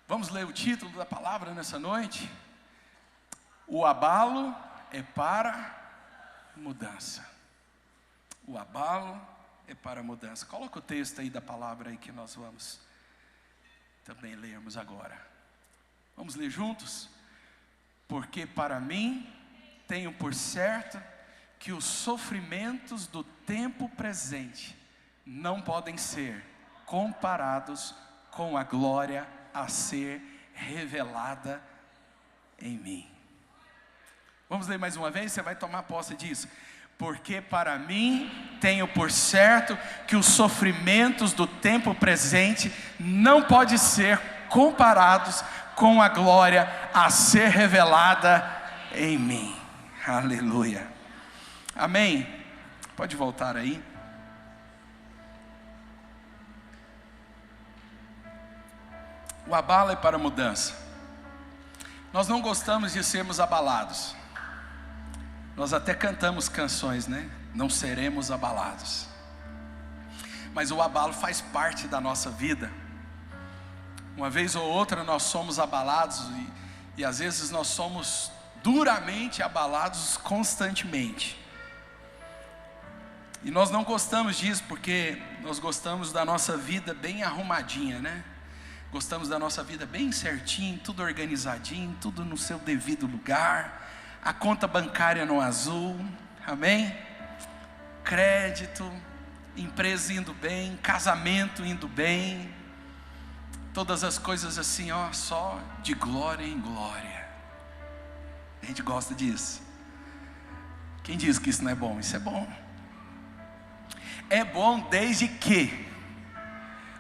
Vamos ler o título da palavra nessa noite? O abalo é para mudança. O abalo é para mudança. Coloca o texto aí da palavra aí que nós vamos também lermos agora. Vamos ler juntos? Porque para mim tenho por certo que os sofrimentos do tempo presente não podem ser comparados com a glória a ser revelada em mim. Vamos ler mais uma vez, você vai tomar posse disso. Porque para mim tenho por certo que os sofrimentos do tempo presente não podem ser comparados com a glória a ser revelada em mim. Aleluia. Amém. Pode voltar aí. O abalo é para mudança. Nós não gostamos de sermos abalados. Nós até cantamos canções, né? Não seremos abalados. Mas o abalo faz parte da nossa vida. Uma vez ou outra nós somos abalados e às vezes nós somos duramente abalados constantemente. E nós não gostamos disso porque nós gostamos da nossa vida bem arrumadinha, né? Gostamos da nossa vida bem certinho, tudo organizadinho, tudo no seu devido lugar, a conta bancária no azul, amém? Crédito, empresa indo bem, casamento indo bem, todas as coisas assim, ó, só de glória em glória. A gente gosta disso. Quem diz que isso não é bom? Isso é bom. É bom desde que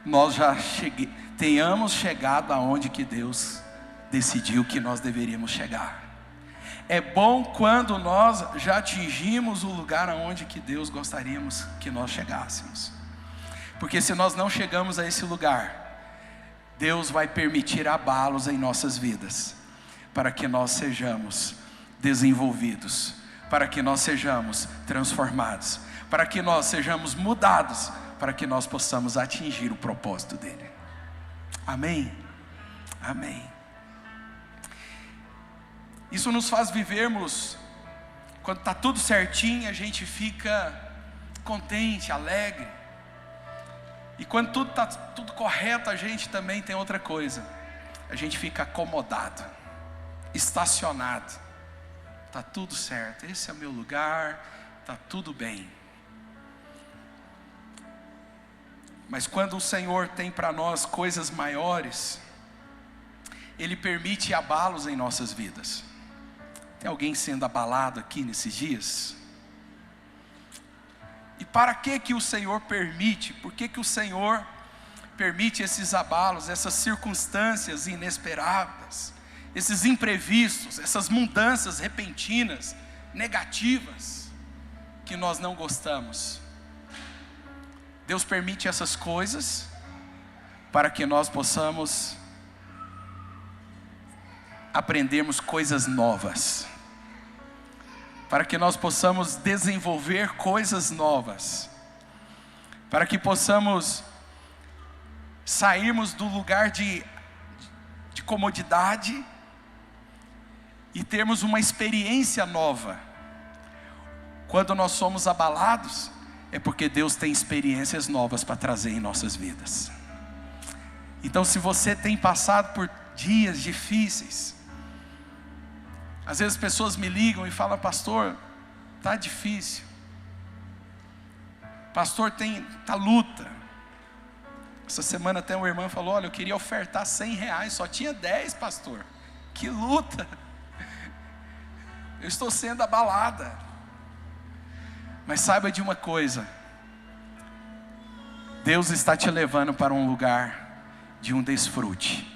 nós já tenhamos chegado aonde que Deus decidiu que nós deveríamos chegar. É bom quando nós já atingimos o lugar aonde que Deus gostaríamos que nós chegássemos. Porque se nós não chegamos a esse lugar, Deus vai permitir abalos em nossas vidas, para que nós sejamos desenvolvidos, para que nós sejamos transformados, para que nós sejamos mudados, para que nós possamos atingir o propósito dele. Amém? Amém. Isso nos faz vivermos, quando está tudo certinho, a gente fica contente, alegre. E quando tudo está tudo correto, a gente também tem outra coisa. A gente fica acomodado, estacionado. Está tudo certo, esse é o meu lugar, está tudo bem. Mas quando o Senhor tem para nós coisas maiores, Ele permite abalos em nossas vidas. Tem alguém sendo abalado aqui nesses dias? E para que o Senhor permite? Por que o Senhor permite esses abalos, essas circunstâncias inesperadas, esses imprevistos, essas mudanças repentinas, negativas, que nós não gostamos? Deus permite essas coisas para que nós possamos aprendermos coisas novas, para que nós possamos desenvolver coisas novas, para que possamos sairmos do lugar de comodidade e termos uma experiência nova. Quando nós somos abalados, é porque Deus tem experiências novas para trazer em nossas vidas. Então, se você tem passado por dias difíceis, às vezes pessoas me ligam e falam: pastor, está difícil, pastor, está luta. Essa semana até uma irmã falou: olha, eu queria ofertar R$100, só tinha 10, pastor, que luta, eu estou sendo abalada. Mas saiba de uma coisa: Deus está te levando para um lugar de um desfrute.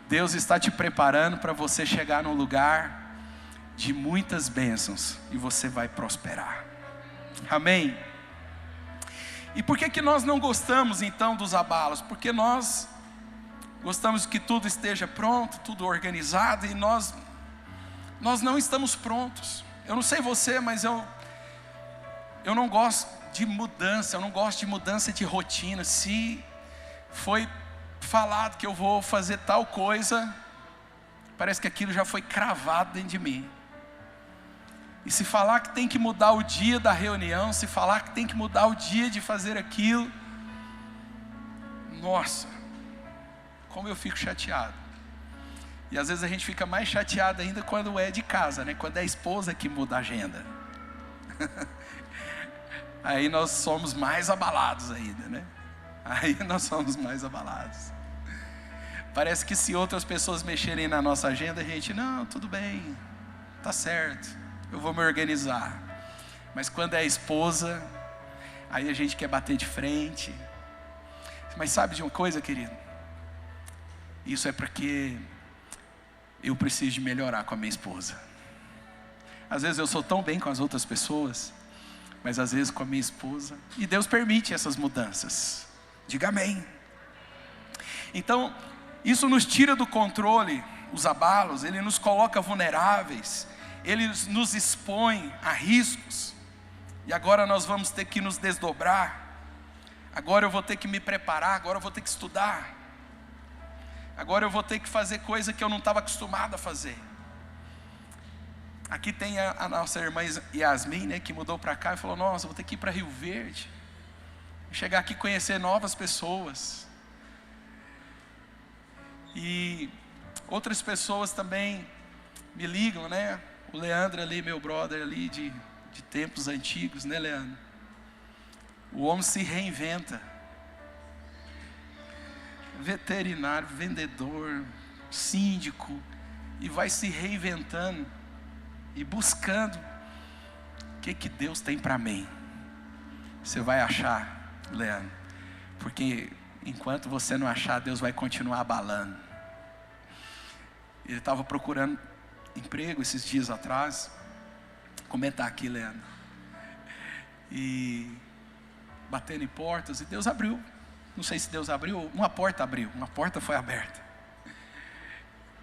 Deus está te preparando para você chegar num lugar de muitas bênçãos, e você vai prosperar. Amém? E por que nós não gostamos então dos abalos? Porque nós gostamos que tudo esteja pronto, tudo organizado, e nós não estamos prontos. Eu não sei você, mas eu não gosto de mudança, eu não gosto de mudança de rotina. Se foi falado que eu vou fazer tal coisa, parece que aquilo já foi cravado dentro de mim. E se falar que tem que mudar o dia da reunião, se falar que tem que mudar o dia de fazer aquilo, nossa, como eu fico chateado. E às vezes a gente fica mais chateado ainda quando é de casa, né? Quando é a esposa que muda a agenda. Aí nós somos mais abalados ainda, né? Aí nós somos mais abalados. Parece que se outras pessoas mexerem na nossa agenda, a gente, não, tudo bem, tá certo, eu vou me organizar. Mas quando é a esposa, aí a gente quer bater de frente. Mas sabe de uma coisa, querido? Isso é porque eu preciso de melhorar com a minha esposa. Às vezes eu sou tão bem com as outras pessoas, mas às vezes com a minha esposa, e Deus permite essas mudanças. Diga amém. Então, isso nos tira do controle, os abalos, ele nos coloca vulneráveis, ele nos expõe a riscos, e agora nós vamos ter que nos desdobrar, agora eu vou ter que me preparar, agora eu vou ter que estudar, agora eu vou ter que fazer coisa que eu não estava acostumado a fazer. Aqui tem a nossa irmã Yasmin, né, que mudou para cá e falou, nossa, eu vou ter que ir para Rio Verde, chegar aqui e conhecer novas pessoas. E outras pessoas também me ligam, né? O Leandro ali, meu brother ali de tempos antigos, né, Leandro? O homem se reinventa. Veterinário, vendedor, síndico, e vai se reinventando e buscando o que Deus tem para mim. Você vai achar, Leandro, porque enquanto você não achar, Deus vai continuar abalando. Ele estava procurando emprego esses dias atrás. Vou comentar aqui, Leandro. E batendo em portas, e Deus abriu. Não sei se Deus abriu, uma porta abriu, uma porta foi aberta.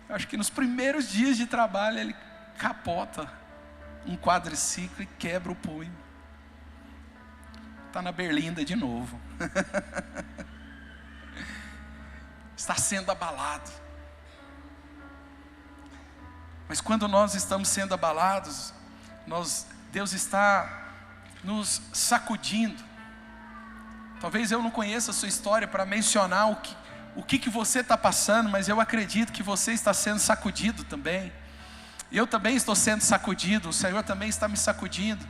Eu acho que nos primeiros dias de trabalho ele capota um quadriciclo e quebra o punho. Está na berlinda de novo. Está sendo abalado. Mas quando nós estamos sendo abalados, Deus está nos sacudindo. Talvez eu não conheça a sua história para mencionar o que você está passando, mas eu acredito que você está sendo sacudido também. Eu também estou sendo sacudido, o Senhor também está me sacudindo,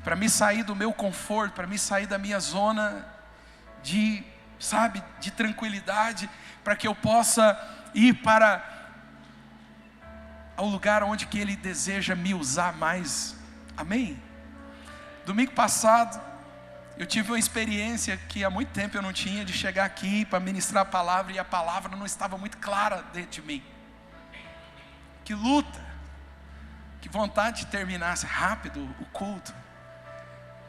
para me sair do meu conforto, para me sair da minha zona de tranquilidade, para que eu possa ir para ao lugar onde que Ele deseja me usar mais. Amém? Domingo passado, eu tive uma experiência que há muito tempo eu não tinha, de chegar aqui para ministrar a palavra, e a palavra não estava muito clara dentro de mim. Que luta, que vontade de terminar rápido o culto.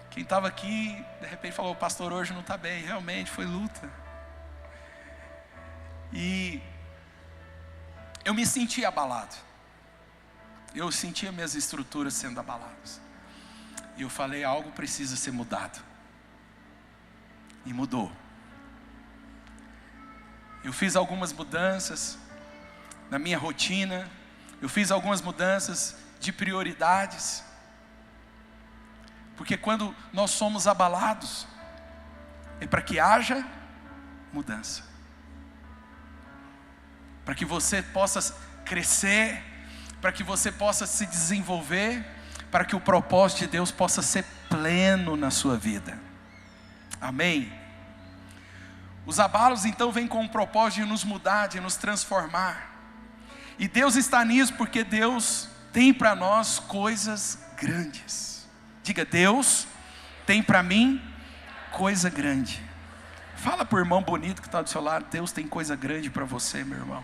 Quem estava aqui, de repente falou, o pastor hoje não está bem. Realmente foi luta. E eu me senti abalado. Eu sentia minhas estruturas sendo abaladas. E eu falei, algo precisa ser mudado. E mudou. Eu fiz algumas mudanças na minha rotina. Eu fiz algumas mudanças de prioridades. Porque quando nós somos abalados, é para que haja mudança. Para que você possa crescer, para que você possa se desenvolver, para que o propósito de Deus possa ser pleno na sua vida. Amém? Os abalos então vêm com o propósito de nos mudar, de nos transformar. E Deus está nisso porque Deus tem para nós coisas grandes. Diga, Deus tem para mim coisa grande. Fala para o irmão bonito que está do seu lado, Deus tem coisa grande para você, meu irmão.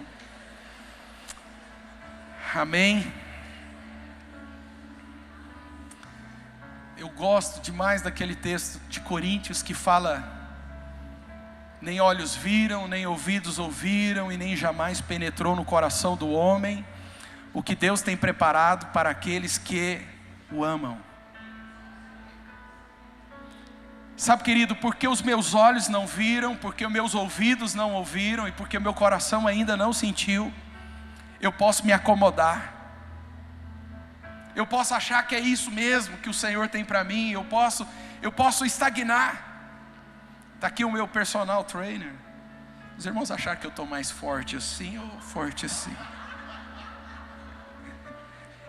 Amém? Eu gosto demais daquele texto de Coríntios que fala: nem olhos viram, nem ouvidos ouviram, e nem jamais penetrou no coração do homem o que Deus tem preparado para aqueles que o amam. Sabe, querido, porque os meus olhos não viram, porque os meus ouvidos não ouviram e porque o meu coração ainda não sentiu, eu posso me acomodar. Eu posso achar que é isso mesmo que o Senhor tem para mim, eu posso estagnar. Está aqui o meu personal trainer. Os irmãos acharam que eu estou mais forte assim ou forte assim?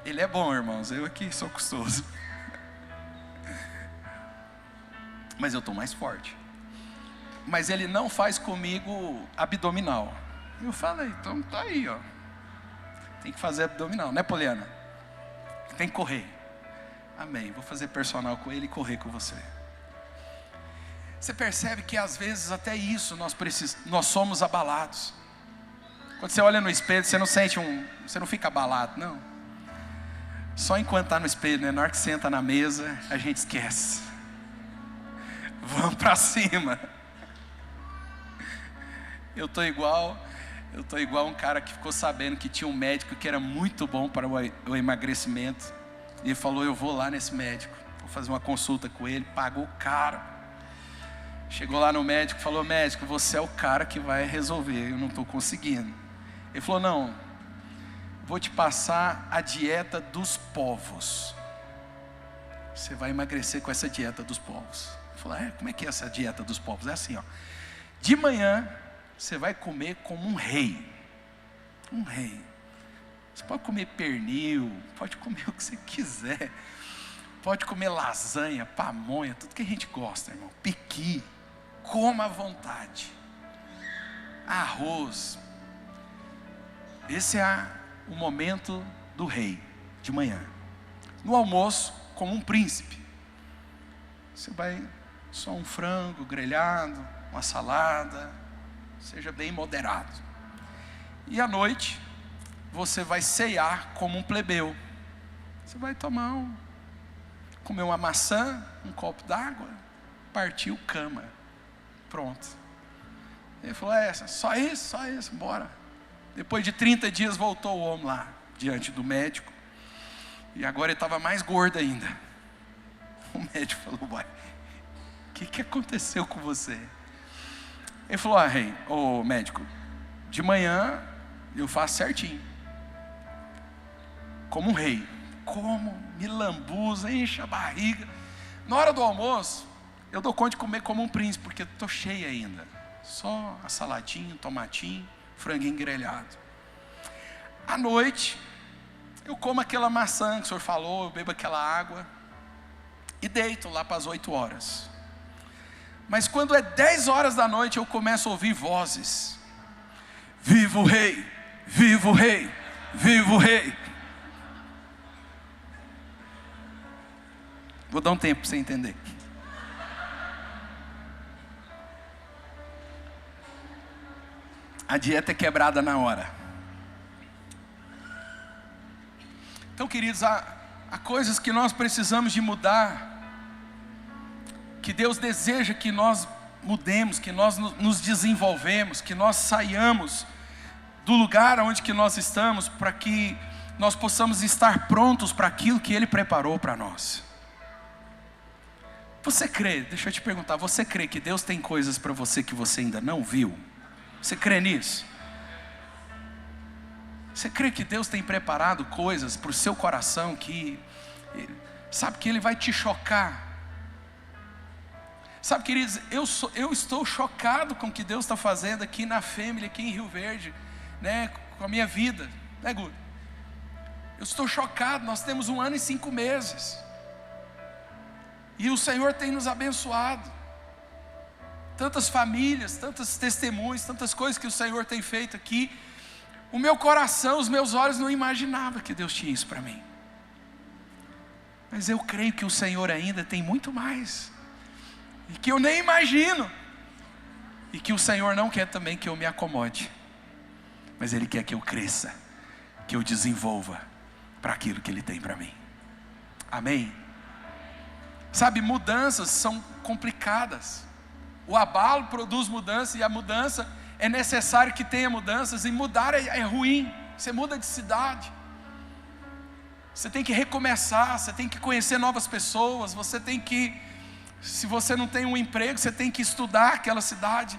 Ele é bom, irmãos, eu aqui sou custoso. Mas eu estou mais forte. Mas ele não faz comigo abdominal. Eu falei, então tá aí, ó. Tem que fazer abdominal, né, Poliana? Tem que correr. Amém, vou fazer personal com ele e correr com você. Você percebe que às vezes até isso nós somos abalados. Quando você olha no espelho, você não fica abalado, não. Só enquanto está no espelho, né? Na hora que senta na mesa, a gente esquece. Vamos para cima. Eu estou igual um cara que ficou sabendo que tinha um médico que era muito bom para o emagrecimento. E ele falou, eu vou lá nesse médico, vou fazer uma consulta com ele, pagou caro. Chegou lá no médico, falou, médico, você é o cara que vai resolver, eu não estou conseguindo. Ele falou, não, vou te passar a dieta dos povos. Você vai emagrecer com essa dieta dos povos. Ele falou, como é que é essa dieta dos povos? É assim, ó. De manhã, você vai comer como um rei. Um rei. Você pode comer pernil, pode comer o que você quiser. Pode comer lasanha, pamonha, tudo que a gente gosta, irmão. Piqui. Coma à vontade. Arroz. Esse é o momento do rei, de manhã. No almoço, como um príncipe. Você vai só um frango grelhado, uma salada, seja bem moderado. E à noite, você vai ceiar como um plebeu. Você vai comer uma maçã, um copo d'água, partiu cama. Pronto. Ele falou, só isso, bora. Depois de 30 dias voltou o homem lá, diante do médico. E agora ele estava mais gordo ainda. O médico falou, uai, o que aconteceu com você? Ele falou, médico, de manhã eu faço certinho. Como um rei. Como, me lambuza, enche a barriga. Na hora do almoço, eu dou conta de comer como um príncipe, porque estou cheio ainda. Só a saladinha, tomatinho, franguinho grelhado. À noite, eu como aquela maçã que o senhor falou, eu bebo aquela água e deito lá para as 8 horas. Mas quando é 10 horas da noite, eu começo a ouvir vozes. Viva o rei, viva o rei, viva o rei. Vou dar um tempo para você entender. A dieta é quebrada na hora. Então, queridos, há coisas que nós precisamos de mudar, que Deus deseja que nós mudemos, que nós nos desenvolvemos, que nós saiamos do lugar onde que nós estamos, para que nós possamos estar prontos para aquilo que Ele preparou para nós. Você crê, deixa eu te perguntar, você crê que Deus tem coisas para você que você ainda não viu? Você crê nisso? Você crê que Deus tem preparado coisas para o seu coração que, sabe, que Ele vai te chocar? Sabe, queridos, eu estou chocado com o que Deus está fazendo aqui na Family, aqui em Rio Verde, né, com a minha vida, né, Guto? Eu estou chocado, nós temos 1 ano e 5 meses, e o Senhor tem nos abençoado, tantas famílias, tantos testemunhos, tantas coisas que o Senhor tem feito aqui. O meu coração, os meus olhos não imaginavam que Deus tinha isso para mim, mas eu creio que o Senhor ainda tem muito mais, e que eu nem imagino, e que o Senhor não quer também que eu me acomode, mas Ele quer que eu cresça, que eu desenvolva para aquilo que Ele tem para mim. Amém? Sabe, mudanças são complicadas, o abalo produz mudança, e a mudança é necessário que tenha mudanças, e mudar é ruim. Você muda de cidade, você tem que recomeçar, você tem que conhecer novas pessoas, você tem que Se você não tem um emprego, você tem que estudar aquela cidade.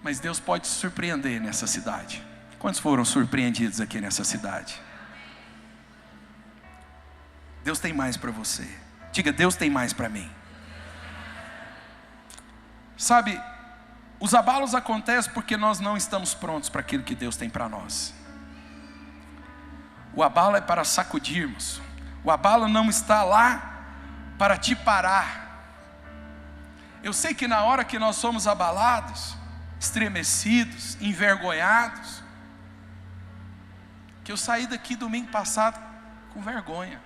Mas Deus pode te surpreender nessa cidade. Quantos foram surpreendidos aqui nessa cidade? Deus tem mais para você. Diga, Deus tem mais para mim. Sabe, os abalos acontecem porque nós não estamos prontos para aquilo que Deus tem para nós. O abalo é para sacudirmos. O abalo não está lá para te parar. Eu sei que na hora que nós somos abalados, estremecidos, envergonhados, que eu saí daqui domingo passado com vergonha.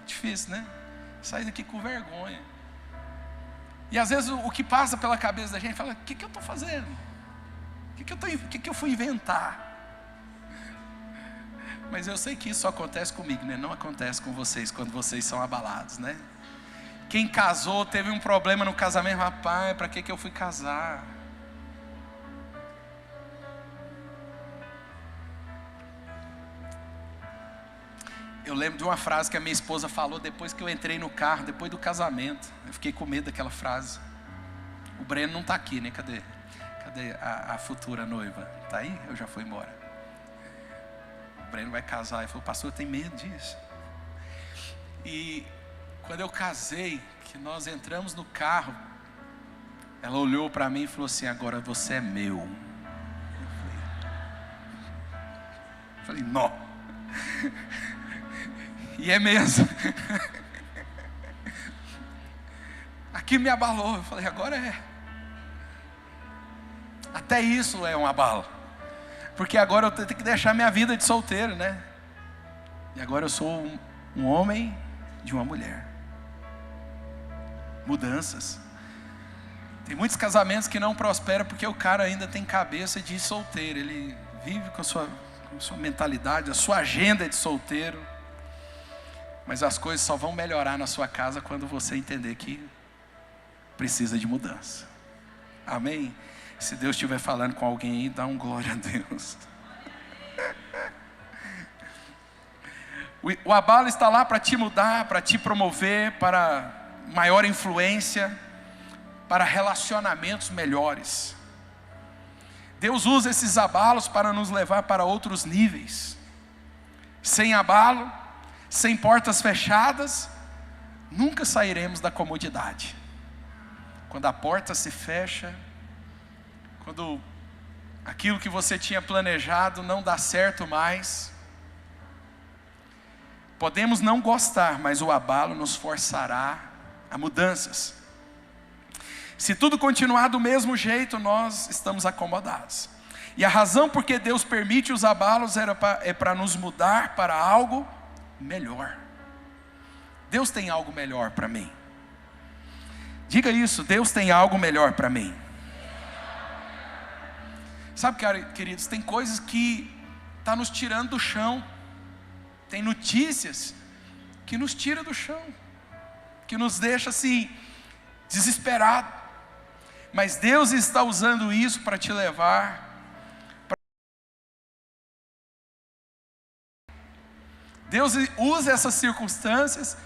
Difícil, né? Sair daqui com vergonha. E às vezes o que passa pela cabeça da gente fala: o que eu estou fazendo? O que eu fui inventar? Mas eu sei que isso só acontece comigo, né? Não acontece com vocês quando vocês são abalados, né? Quem casou, teve um problema no casamento, rapaz, para que eu fui casar? Eu lembro de uma frase que a minha esposa falou depois que eu entrei no carro, depois do casamento. Eu fiquei com medo daquela frase. O Breno não está aqui, né? Cadê a futura noiva? Está aí? Eu já fui embora. O Breno vai casar. Ele falou: pastor, eu tenho medo disso. E quando eu casei, que nós entramos no carro, ela olhou para mim e falou assim: agora você é meu. Eu falei: não. E é mesmo. Aqui me abalou. Eu falei: agora é. Até isso é um abalo. Porque agora eu tenho que deixar minha vida de solteiro, né? E agora eu sou um homem de uma mulher. Mudanças. Tem muitos casamentos que não prosperam porque o cara ainda tem cabeça de solteiro. Ele vive com a sua mentalidade, a sua agenda é de solteiro. Mas as coisas só vão melhorar na sua casa quando você entender que precisa de mudança. Amém? Se Deus estiver falando com alguém aí, dá um glória a Deus. O abalo está lá para te mudar, para te promover, para maior influência, para relacionamentos melhores. Deus usa esses abalos para nos levar para outros níveis. Sem abalo, sem portas fechadas, nunca sairemos da comodidade. Quando a porta se fecha, quando aquilo que você tinha planejado não dá certo mais, podemos não gostar, mas o abalo nos forçará a mudanças. Se tudo continuar do mesmo jeito, nós estamos acomodados. E a razão por que Deus permite os abalos é para nos mudar para algo melhor. Deus tem algo melhor para mim. Diga isso: Deus tem algo melhor para mim. Sabe, queridos, tem coisas que estão nos tirando do chão. Tem notícias que nos tiram do chão, que nos deixa assim, desesperado. Mas Deus está usando isso para te levar. Deus usa essas circunstâncias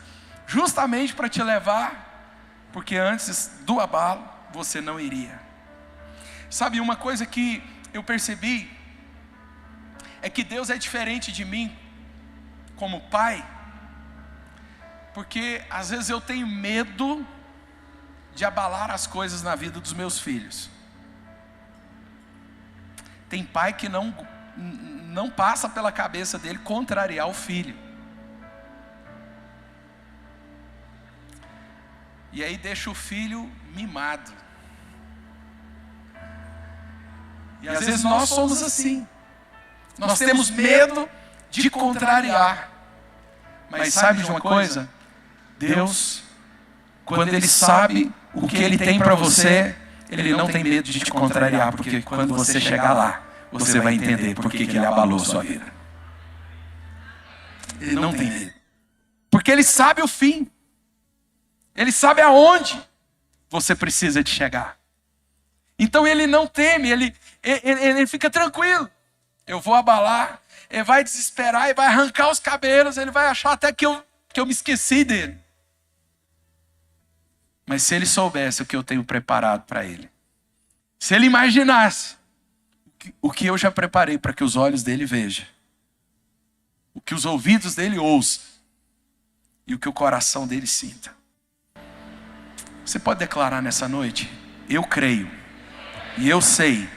justamente para te levar, porque antes do abalo você não iria. Sabe, uma coisa que eu percebi é que Deus é diferente de mim como pai, porque às vezes eu tenho medo de abalar as coisas na vida dos meus filhos. Tem pai que não passa pela cabeça dele contrariar o filho. E aí deixa o filho mimado. E às vezes nós somos assim. Nós temos medo de contrariar. Mas sabe de uma coisa? Deus, quando Ele sabe o que Ele tem para você, Ele não tem medo de te contrariar, porque quando você chegar lá, você vai entender por que Ele abalou sua vida. Ele não tem medo. Porque Ele sabe o fim. Ele sabe aonde você precisa de chegar. Então Ele não teme, ele fica tranquilo. Eu vou abalar, Ele vai desesperar e vai arrancar os cabelos, Ele vai achar até que eu me esqueci dele. Mas se ele soubesse o que eu tenho preparado para ele, se ele imaginasse o que eu já preparei para que os olhos dele vejam, o que os ouvidos dele ouçam e o que o coração dele sinta. Você pode declarar nessa noite: eu creio e eu sei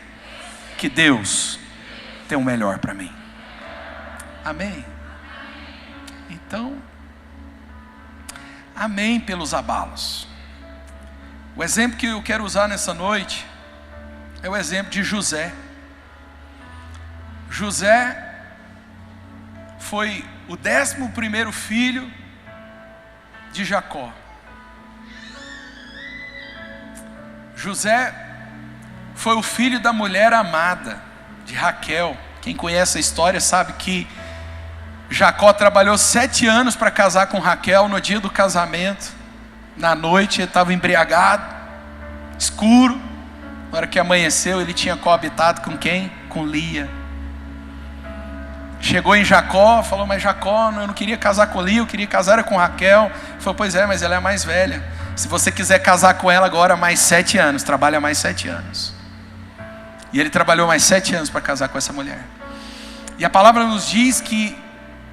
que Deus tem o melhor para mim. Amém? Então, amém pelos abalos. O exemplo que eu quero usar nessa noite é o exemplo de José. José foi o 11º filho de Jacó. José foi o filho da mulher amada, de Raquel. Quem conhece a história sabe que Jacó trabalhou 7 anos para casar com Raquel. No dia do casamento, na noite, ele estava embriagado, escuro. Na hora que amanheceu, ele tinha coabitado com quem? Com Lia. Chegou em Jacó, falou: mas Jacó, eu não queria casar com Lia, eu queria casar com Raquel. Ele falou: pois é, mas ela é a mais velha. Se você quiser casar com ela agora, mais 7 anos, trabalha mais 7 anos. E ele trabalhou mais 7 anos para casar com essa mulher. E a palavra nos diz que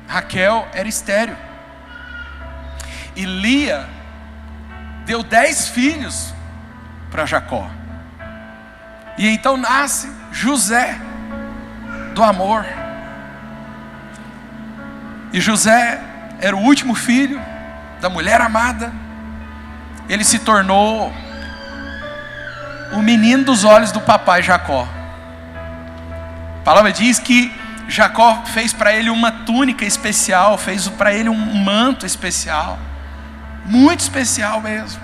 Raquel era estéril. E Lia deu 10 filhos para Jacó. E então nasce José, do amor. E José era o último filho da mulher amada. Ele se tornou o menino dos olhos do papai Jacó. A palavra diz que Jacó fez para ele uma túnica especial, fez para ele um manto especial, muito especial mesmo.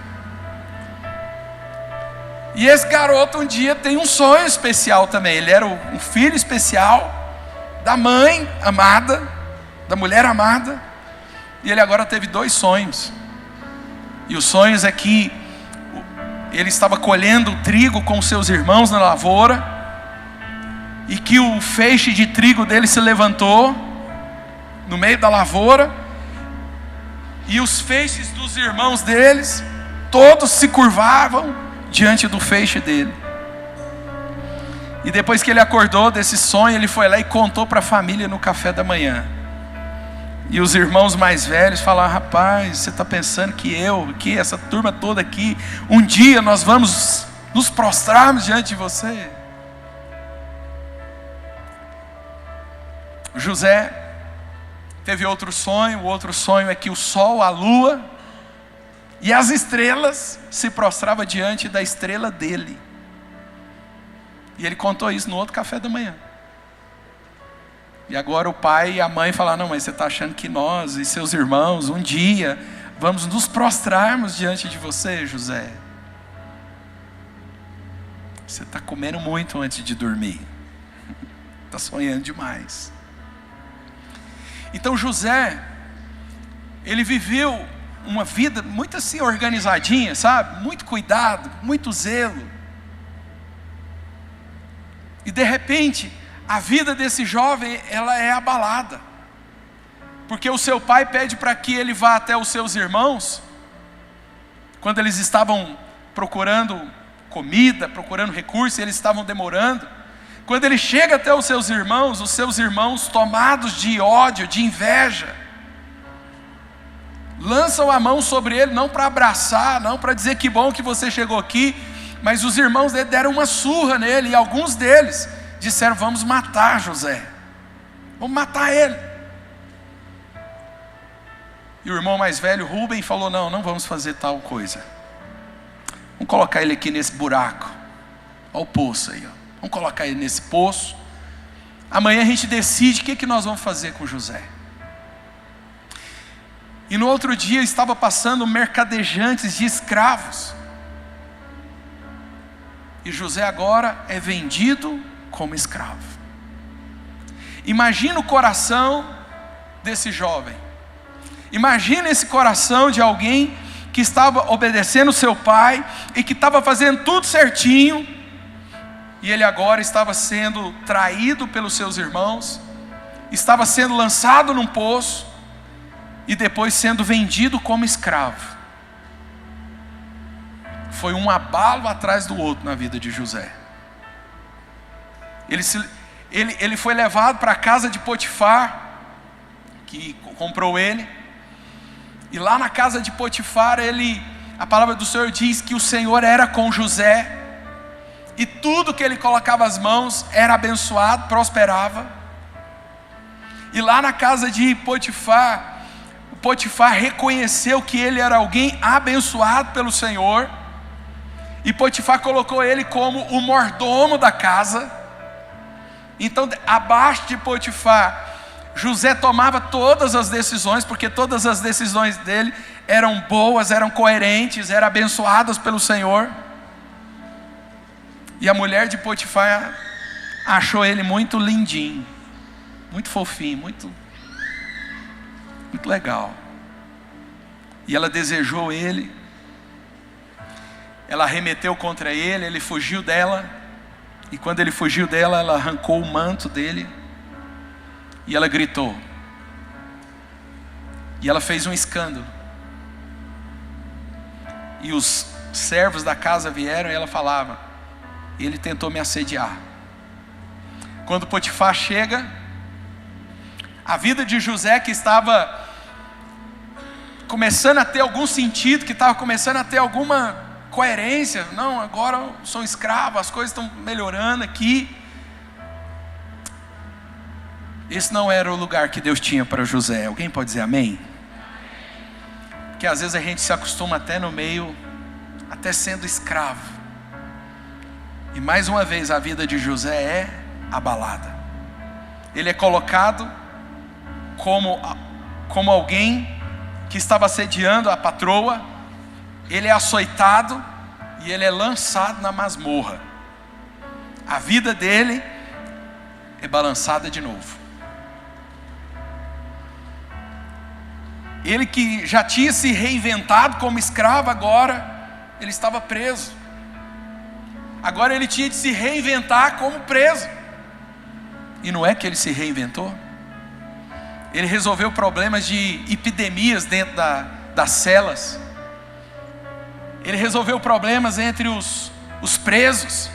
E esse garoto um dia tem um sonho especial também. Ele era um filho especial da mãe amada, da mulher amada. E ele agora teve 2 sonhos. E os sonhos é que ele estava colhendo o trigo com seus irmãos na lavoura, e que o feixe de trigo dele se levantou no meio da lavoura, e os feixes dos irmãos deles todos se curvavam diante do feixe dele. E depois que ele acordou desse sonho, ele foi lá e contou para a família no café da manhã. E os irmãos mais velhos falaram: rapaz, você está pensando que essa turma toda aqui, um dia nós vamos nos prostrarmos diante de você? José teve outro sonho. O outro sonho é que o sol, a lua e as estrelas se prostravam diante da estrela dele. E ele contou isso no outro café da manhã. E agora o pai e a mãe falaram: não, mas você está achando que nós e seus irmãos um dia vamos nos prostrarmos diante de você, José? Você está comendo muito antes de dormir, está sonhando demais. Então José, ele viveu uma vida muito assim organizadinha, sabe? Muito cuidado, muito zelo. E de repente, a vida desse jovem, ela é abalada. Porque o seu pai pede para que ele vá até os seus irmãos, quando eles estavam procurando comida, procurando recursos, e eles estavam demorando. Quando ele chega até os seus irmãos tomados de ódio, de inveja, lançam a mão sobre ele, não para abraçar, não para dizer que bom que você chegou aqui, mas os irmãos dele deram uma surra nele, e alguns deles disseram: vamos matar José, vamos matar ele. E o irmão mais velho, Rubem, falou: não vamos fazer tal coisa, vamos colocar ele aqui nesse buraco, olha o poço aí, ó. Vamos colocar ele nesse poço, amanhã a gente decide o que nós vamos fazer com José. E no outro dia estava passando mercadejantes de escravos, e José agora é vendido como escravo. Imagina o coração desse jovem. Imagina esse coração de alguém que estava obedecendo seu pai e que estava fazendo tudo certinho, e ele agora estava sendo traído pelos seus irmãos, estava sendo lançado num poço e depois sendo vendido como escravo. foi um abalo atrás do outro na vida de José. Ele foi levado para a casa de Potifar, que comprou ele. E lá na casa de Potifar, a palavra do Senhor diz que o Senhor era com José. E tudo que ele colocava as mãos era abençoado, prosperava. E lá na casa de Potifar, Potifar reconheceu que ele era alguém abençoado pelo Senhor. E Potifar colocou ele como o mordomo da casa. Então, abaixo de Potifar, José tomava todas as decisões, porque todas as decisões dele eram boas, eram coerentes, eram abençoadas pelo Senhor. E a mulher de Potifar achou ele muito lindinho, muito fofinho, muito legal. E ela desejou ele, ela arremeteu contra ele, ele fugiu dela. E quando ele fugiu dela, ela arrancou o manto dele e ela gritou. E ela fez um escândalo. E os servos da casa vieram e ela falava: ele tentou me assediar. Quando Potifar chega, a vida de José, que estava começando a ter algum sentido, que estava começando a ter alguma coerência, não, agora eu sou escravo, as coisas estão melhorando aqui. Esse não era o lugar que Deus tinha para José. Alguém pode dizer amém? Porque às vezes a gente se acostuma até no meio, até sendo escravo. E mais uma vez a vida de José é abalada. Ele é colocado como alguém que estava assediando a patroa. Ele é açoitado e ele é lançado na masmorra. A vida dele é balançada de novo. Ele que já tinha se reinventado como escravo, agora ele estava preso. Agora ele tinha de se reinventar como preso. E não é que ele se reinventou? Ele resolveu problemas de epidemias dentro das celas. Ele resolveu problemas entre os presos.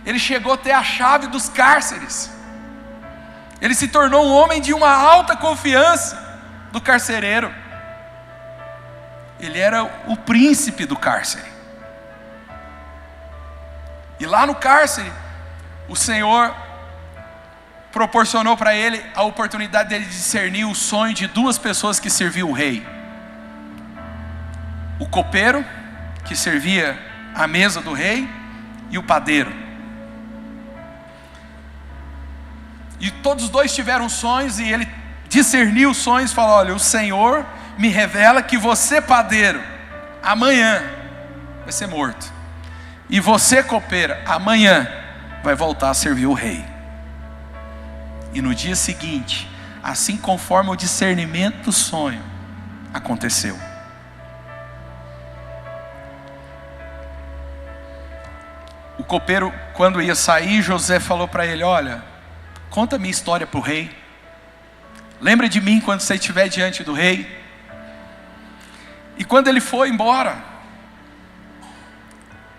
Ele chegou a ter a chave dos cárceres. Ele se tornou um homem de uma alta confiança do carcereiro. Ele era o príncipe do cárcere. E lá no cárcere, o Senhor proporcionou para ele a oportunidade dele discernir o sonho de duas pessoas que serviam o rei. O copeiro, que servia à mesa do rei, e o padeiro. E todos os dois tiveram sonhos, e ele discerniu os sonhos e falou: olha, o Senhor me revela que você, padeiro, amanhã vai ser morto. E você, copeira, amanhã vai voltar a servir o rei. E no dia seguinte, assim conforme o discernimento do sonho, aconteceu. O copeiro, quando ia sair, José falou para ele: olha, conta a minha história para o rei. Lembra de mim quando você estiver diante do rei. E quando ele foi embora,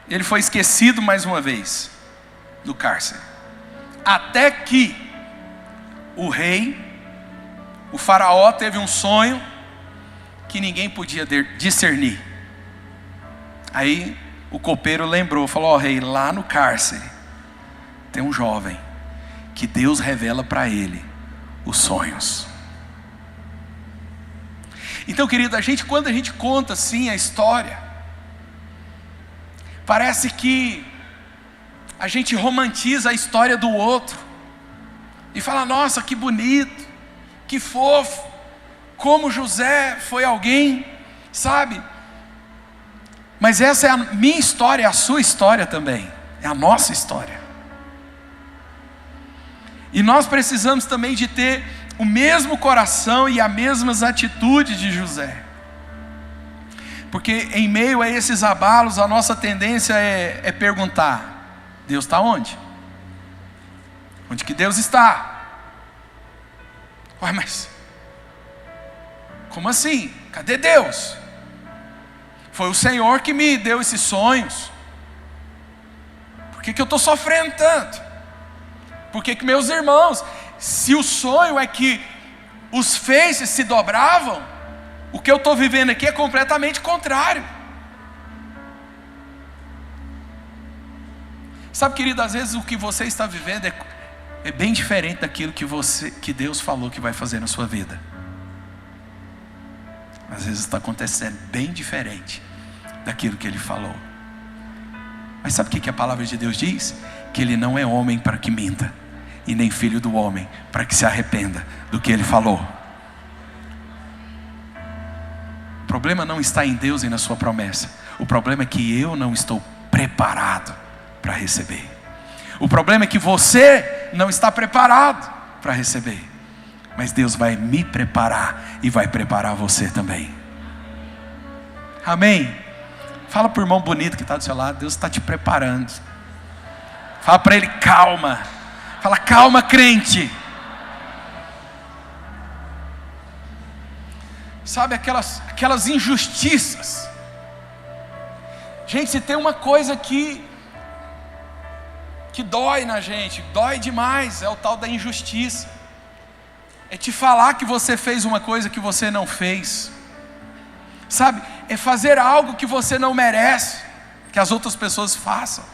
ele foi esquecido mais uma vez do cárcere. Até que o rei, o faraó, teve um sonho que ninguém podia discernir. Aí o copeiro lembrou, falou: ó rei, lá no cárcere tem um jovem que Deus revela para ele os sonhos. Então, querido, quando a gente conta assim a história, parece que a gente romantiza a história do outro e fala: nossa, que bonito, que fofo, como José foi alguém, sabe? Mas essa é a minha história, é a sua história também, é a nossa história. E nós precisamos também de ter o mesmo coração e as mesmas atitudes de José. Porque em meio a esses abalos, a nossa tendência é perguntar: Deus está onde? Onde que Deus está? Ué, mas como assim? Cadê Deus? Foi o Senhor que me deu esses sonhos. Por que eu estou sofrendo tanto? Por que meus irmãos, se o sonho é que os feixes se dobravam, o que eu estou vivendo aqui é completamente contrário. Sabe, querido, às vezes o que você está vivendo é bem diferente daquilo que Deus falou que vai fazer na sua vida. Às vezes está acontecendo bem diferente daquilo que Ele falou. Mas sabe o que a palavra de Deus diz? Que Ele não é homem para que minta, e nem filho do homem para que se arrependa do que Ele falou. O problema não está em Deus e na sua promessa. O problema é que eu não estou preparado para receber. O problema é que você não está preparado para receber. Mas Deus vai me preparar e vai preparar você também. Amém? Fala para o irmão bonito que está do seu lado: Deus está te preparando. Fala para ele: calma. Fala: calma, crente. Sabe aquelas injustiças. Gente, se tem uma coisa que dói na gente, dói demais, é o tal da injustiça. É te falar que você fez uma coisa que você não fez. Sabe, é fazer algo que você não merece, que as outras pessoas façam.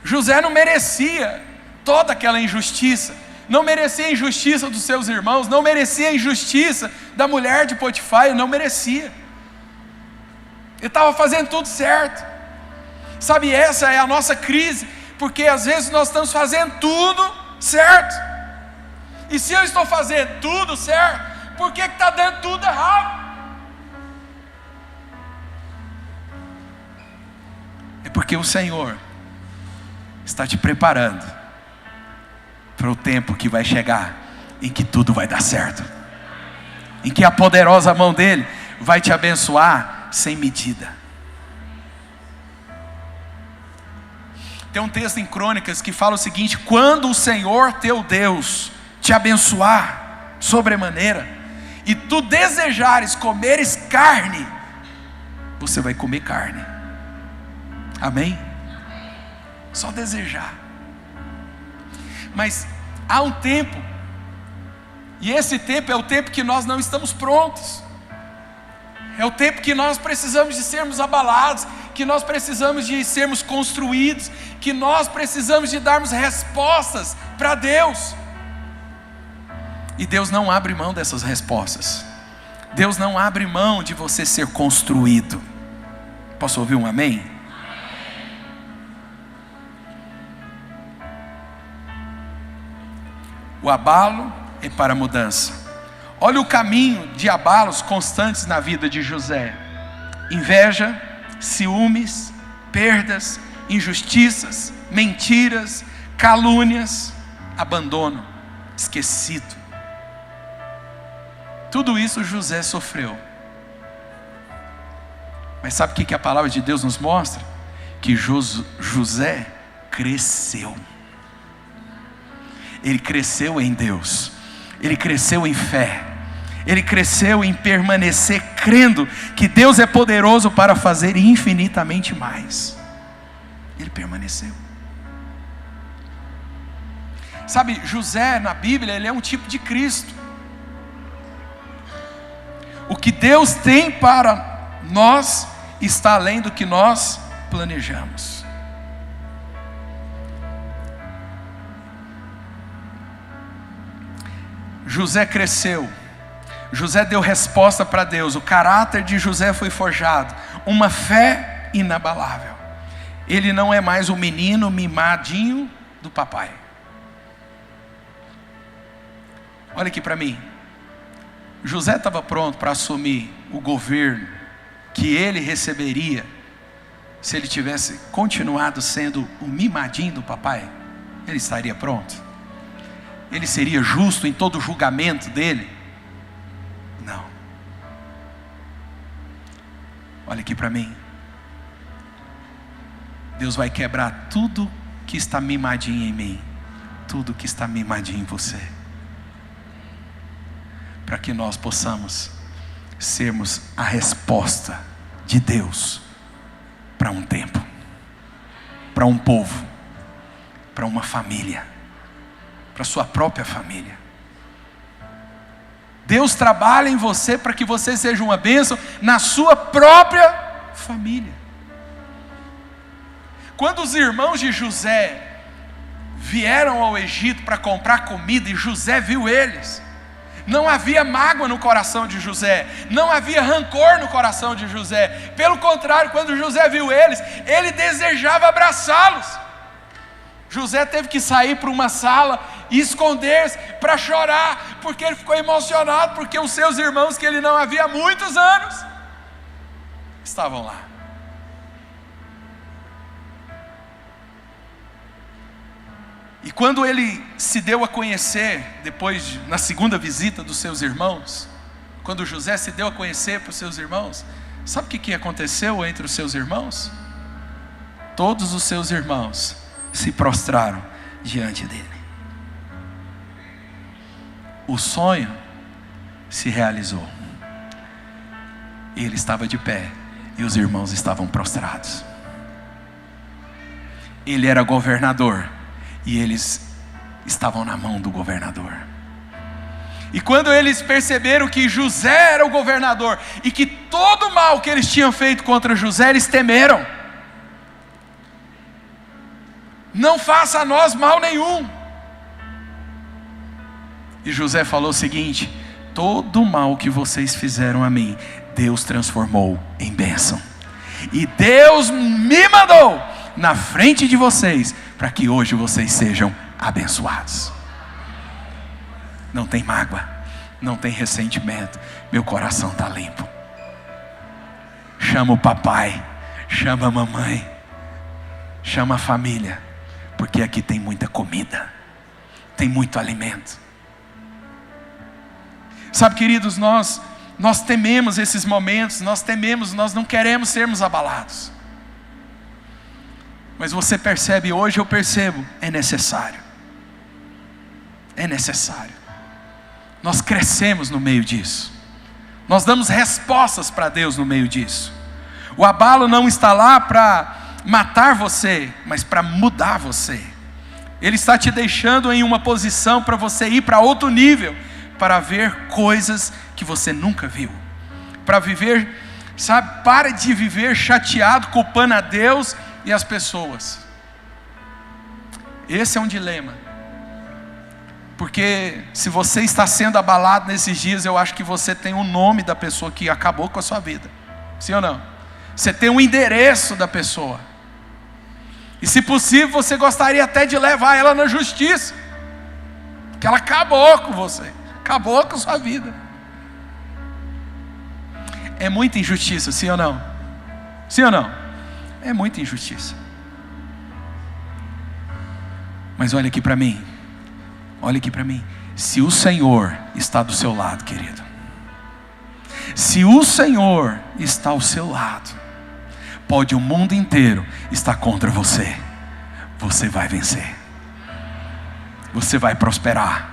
José não merecia toda aquela injustiça. Não merecia a injustiça dos seus irmãos, não merecia a injustiça da mulher de Potifar, não merecia. Ele estava fazendo tudo certo. Sabe, essa é a nossa crise, porque às vezes nós estamos fazendo tudo certo. E se eu estou fazendo tudo certo, por que está dando tudo errado? É porque o Senhor está te preparando para o tempo que vai chegar, em que tudo vai dar certo, em que a poderosa mão dele vai te abençoar sem medida. Tem um texto em Crônicas que fala o seguinte: quando o Senhor teu Deus te abençoar sobremaneira, e tu desejares comeres carne, você vai comer carne. Amém? Só desejar. Mas há um tempo, e esse tempo é o tempo que nós não estamos prontos. É o tempo que nós precisamos de sermos abalados, que nós precisamos de sermos construídos, que nós precisamos de darmos respostas para Deus. E Deus não abre mão dessas respostas. Deus não abre mão de você ser construído. Posso ouvir um amém? O abalo é para a mudança. Olha o caminho de abalos constantes na vida de José: inveja, ciúmes, perdas, injustiças, mentiras, calúnias, abandono, esquecido. Tudo isso José sofreu. Mas sabe o que a palavra de Deus nos mostra? Que José cresceu. Ele cresceu em Deus. Ele cresceu em fé. Ele cresceu em permanecer crendo que Deus é poderoso para fazer infinitamente mais. Ele permaneceu. Sabe, José na Bíblia, ele é um tipo de Cristo. O que Deus tem para nós está além do que nós planejamos. José cresceu. José deu resposta para Deus. O caráter de José foi forjado. Uma fé inabalável. Ele não é mais o menino mimadinho do papai. Olha aqui para mim. José estava pronto para assumir o governo que ele receberia se ele tivesse continuado sendo o mimadinho do papai. Ele estaria pronto? Ele seria justo em todo o julgamento dele? Não. Olha aqui para mim. Deus vai quebrar tudo que está mimadinho em mim, tudo que está mimadinho em você, para que nós possamos sermos a resposta de Deus para um tempo, para um povo, para uma família, para sua própria família. Deus trabalha em você para que você seja uma bênção na sua própria família. Quando os irmãos de José vieram ao Egito para comprar comida e José viu eles, não havia mágoa no coração de José, não havia rancor no coração de José. Pelo contrário, quando José viu eles, ele desejava abraçá-los. José teve que sair para uma sala e esconder-se para chorar, porque ele ficou emocionado, porque os seus irmãos, que ele não havia há muitos anos, estavam lá. E quando ele se deu a conhecer, depois, na segunda visita dos seus irmãos, quando José se deu a conhecer para os seus irmãos, sabe o que aconteceu entre os seus irmãos? Todos os seus irmãos se prostraram diante dele. O sonho se realizou. Ele estava de pé e os irmãos estavam prostrados. Ele era governador e eles estavam na mão do governador. E quando eles perceberam que José era o governador e que todo o mal que eles tinham feito contra José, eles temeram. Não faça a nós mal nenhum. E José falou o seguinte: todo o mal que vocês fizeram a mim, Deus transformou em bênção. E Deus me mandou na frente de vocês, para que hoje vocês sejam abençoados. Não tem mágoa, não tem ressentimento, meu coração está limpo. Chama o papai, chama a mamãe, chama a família, porque aqui tem muita comida, tem muito alimento. Sabe, queridos, nós tememos esses momentos, nós não queremos sermos abalados. Mas você percebe, hoje eu percebo, é necessário. É necessário. Nós crescemos no meio disso. Nós damos respostas para Deus no meio disso. O abalo não está lá para matar você, mas para mudar você. Ele está te deixando em uma posição para você ir para outro nível, para ver coisas que você nunca viu. Para viver, sabe, para de viver chateado, culpando a Deus e as pessoas. Esse é um dilema, porque se você está sendo abalado nesses dias, eu acho que você tem o nome da pessoa que acabou com a sua vida. Sim ou não? Você tem o endereço da pessoa, e se possível você gostaria até de levar ela na justiça, porque ela acabou com você, acabou com a sua vida. É muita injustiça, sim ou não? Sim ou não? É muita injustiça. Mas olha aqui para mim. Olha aqui para mim. Se o Senhor está do seu lado, querido, se o Senhor está ao seu lado, pode o mundo inteiro estar contra você, você vai vencer. Você vai prosperar.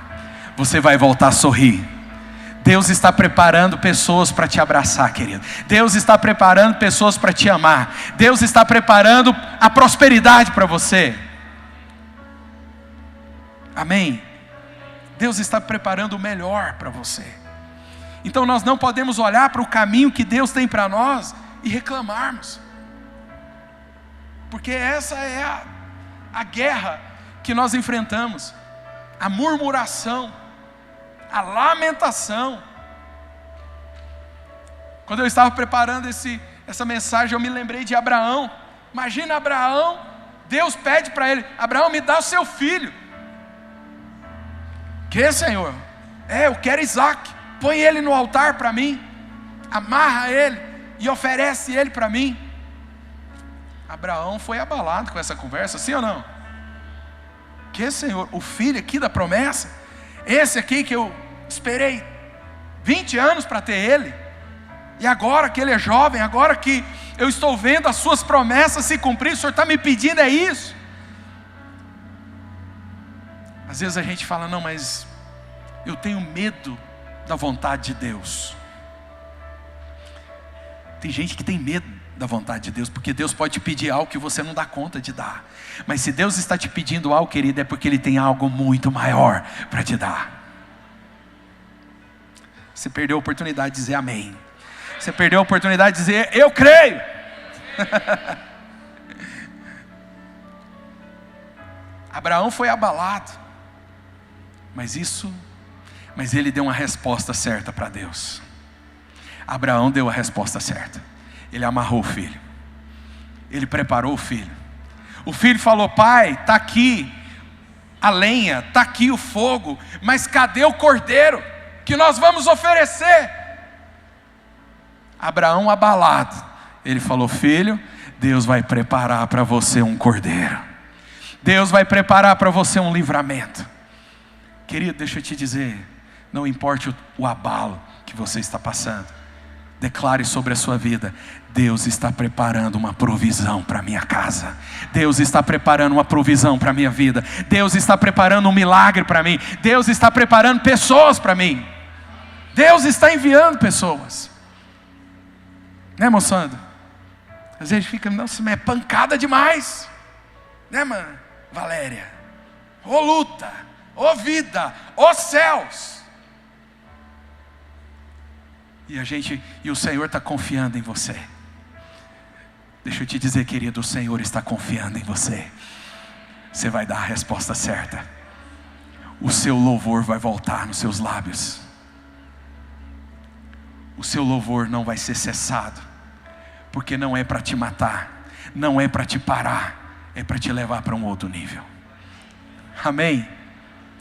Você vai voltar a sorrir. Deus está preparando pessoas para te abraçar, querido. Deus está preparando pessoas para te amar. Deus está preparando a prosperidade para você. Amém? Deus está preparando o melhor para você. Então nós não podemos olhar para o caminho que Deus tem para nós e reclamarmos. Porque essa é a guerra que nós enfrentamos. A murmuração, a lamentação. Quando eu estava preparando essa mensagem, eu me lembrei de Abraão. Imagina Abraão, Deus pede para ele: Abraão, me dá o seu filho. Que, Senhor? Eu quero Isaac. Põe ele no altar para mim, amarra ele e oferece ele para mim. Abraão foi abalado com essa conversa, sim ou não? Que, Senhor? O filho aqui da promessa, esse aqui que eu esperei 20 anos para ter ele, e agora que ele é jovem, agora que eu estou vendo as suas promessas se cumprir, o Senhor está me pedindo é isso. Às vezes a gente fala: não, mas eu tenho medo da vontade de Deus. Tem gente que tem medo da vontade de Deus, porque Deus pode te pedir algo que você não dá conta de dar. Mas se Deus está te pedindo algo, querido, é porque Ele tem algo muito maior para te dar. Você perdeu a oportunidade de dizer amém. Você perdeu a oportunidade de dizer, eu creio. Abraão foi abalado, mas ele deu uma resposta certa para Deus. Abraão deu a resposta certa. Ele amarrou o filho, ele preparou o filho. O filho falou, pai, está aqui a lenha, está aqui o fogo, mas cadê o cordeiro que nós vamos oferecer? Abraão abalado, ele falou, filho, Deus vai preparar para você um cordeiro, Deus vai preparar para você um livramento. Querido, deixa eu te dizer, não importa o abalo que você está passando, declare sobre a sua vida, Deus está preparando uma provisão para a minha casa, Deus está preparando uma provisão para a minha vida, Deus está preparando um milagre para mim, Deus está preparando pessoas para mim, Deus está enviando pessoas, né, moçada? Às vezes fica, nossa, mas é pancada demais, né, mano? Valéria, ô luta, ô vida, ô céus. E o Senhor está confiando em você. Deixa eu te dizer, querido, o Senhor está confiando em você. Você vai dar a resposta certa. O seu louvor vai voltar nos seus lábios. O seu louvor não vai ser cessado, porque não é para te matar, não é para te parar, é para te levar para um outro nível. Amém?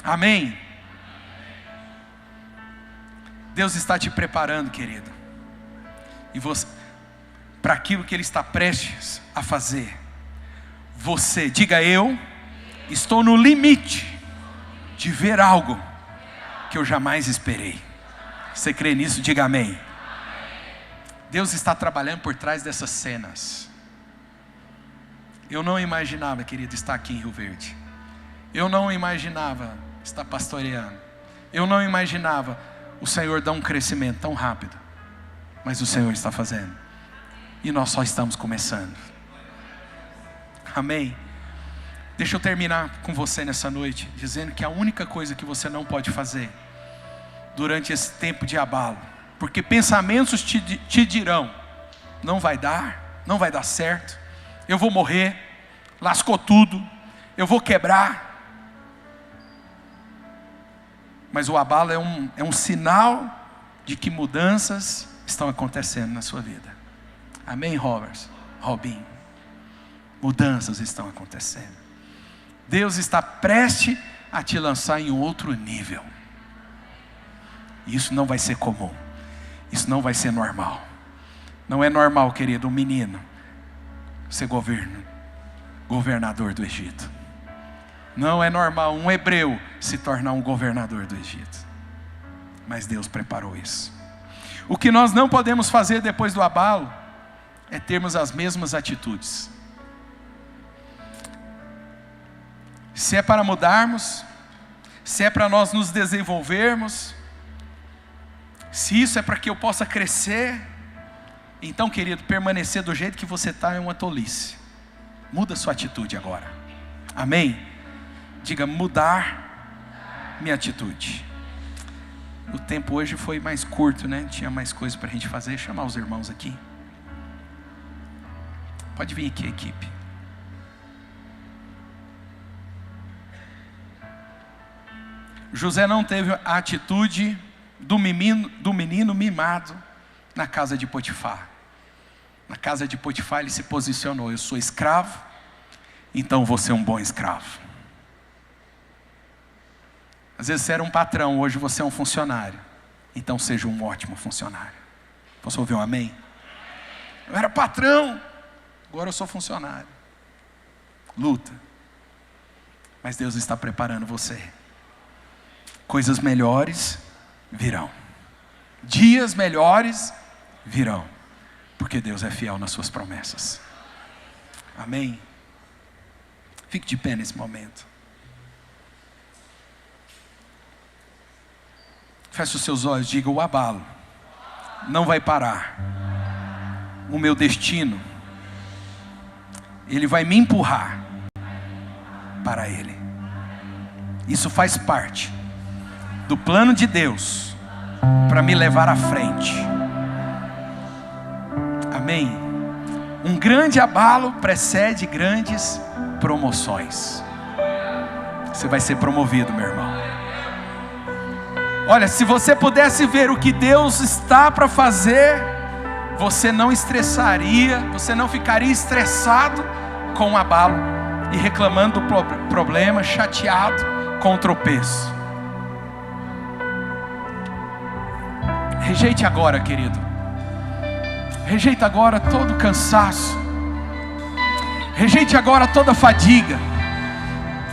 Amém? Deus está te preparando, querido, e você, para aquilo que Ele está prestes a fazer. Você, diga, eu estou no limite de ver algo que eu jamais esperei. Você crê nisso? Diga amém. Deus está trabalhando por trás dessas cenas. Eu não imaginava, querido, estar aqui em Rio Verde. Eu não imaginava estar pastoreando. Eu não imaginava o Senhor dar um crescimento tão rápido. Mas o Senhor está fazendo. E nós só estamos começando. Amém? Deixa eu terminar com você nessa noite, dizendo que a única coisa que você não pode fazer durante esse tempo de abalo, porque pensamentos te dirão, não vai dar certo, eu vou morrer, lascou tudo, eu vou quebrar. Mas o abalo é um sinal de que mudanças estão acontecendo na sua vida. Amém, Robin? Mudanças estão acontecendo. Deus está prestes a te lançar em outro nível. Isso não vai ser comum. Isso não vai ser normal. Não é normal, querido, um menino ser governador do Egito. Não é normal um hebreu se tornar um governador do Egito. Mas Deus preparou isso. O que nós não podemos fazer depois do abalo é termos as mesmas atitudes. Se é para mudarmos, se é para nós nos desenvolvermos, se isso é para que eu possa crescer, então, querido, permanecer do jeito que você está é uma tolice. Muda sua atitude agora. Amém? Diga, mudar minha atitude. O tempo hoje foi mais curto, né? Tinha mais coisa para a gente fazer. Chamar os irmãos aqui. Pode vir aqui, equipe. José não teve a atitude do menino mimado na casa de Potifar. Na casa de Potifar ele se posicionou, eu sou escravo, então vou ser um bom escravo. Às vezes você era um patrão, hoje você é um funcionário, então seja um ótimo funcionário. Posso ouvir um amém? Eu era patrão, agora eu sou funcionário. Luta. Mas Deus está preparando você. Coisas melhores virão. Dias melhores virão. Porque Deus é fiel nas suas promessas. Amém? Fique de pé nesse momento. Feche os seus olhos, diga, o abalo não vai parar o meu destino, Ele vai me empurrar para Ele. Isso faz parte do plano de Deus para me levar à frente. Amém? Um grande abalo precede grandes promoções. Você vai ser promovido, meu irmão. Olha, se você pudesse ver o que Deus está para fazer, você não estressaria, você não ficaria estressado com o abalo e reclamando do problema, chateado com o tropeço. Rejeite agora, querido. Rejeite agora todo cansaço. Rejeite agora toda fadiga.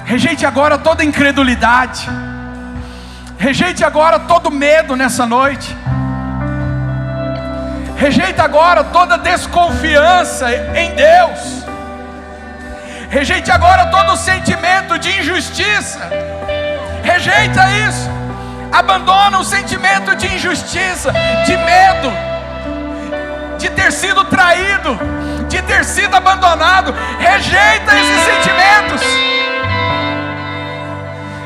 Rejeite agora toda incredulidade. Rejeite agora todo medo nessa noite. Rejeite agora toda desconfiança em Deus. Rejeite agora todo sentimento de injustiça. Rejeita isso. Abandona o sentimento de injustiça, de medo, de ter sido traído, de ter sido abandonado. Rejeita esses sentimentos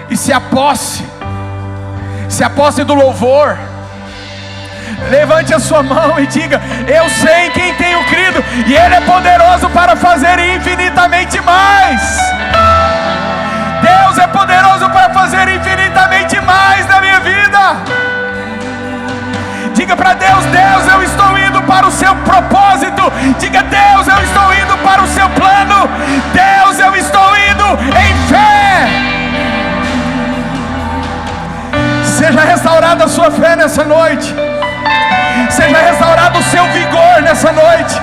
e se aposse do louvor. Levante a sua mão e diga: eu sei em quem tenho crido, e Ele é poderoso para fazer infinitamente mais. Deus é poderoso para fazer infinitamente mais na minha vida. Diga para Deus: Deus, eu estou indo para o seu propósito. Diga: Deus, eu estou indo para o seu plano. Deus, eu estou indo em fé. Seja restaurada a sua fé nessa noite. Seja restaurado o seu vigor nessa noite.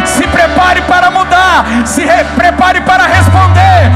Se prepare para mudar. Se prepare para responder.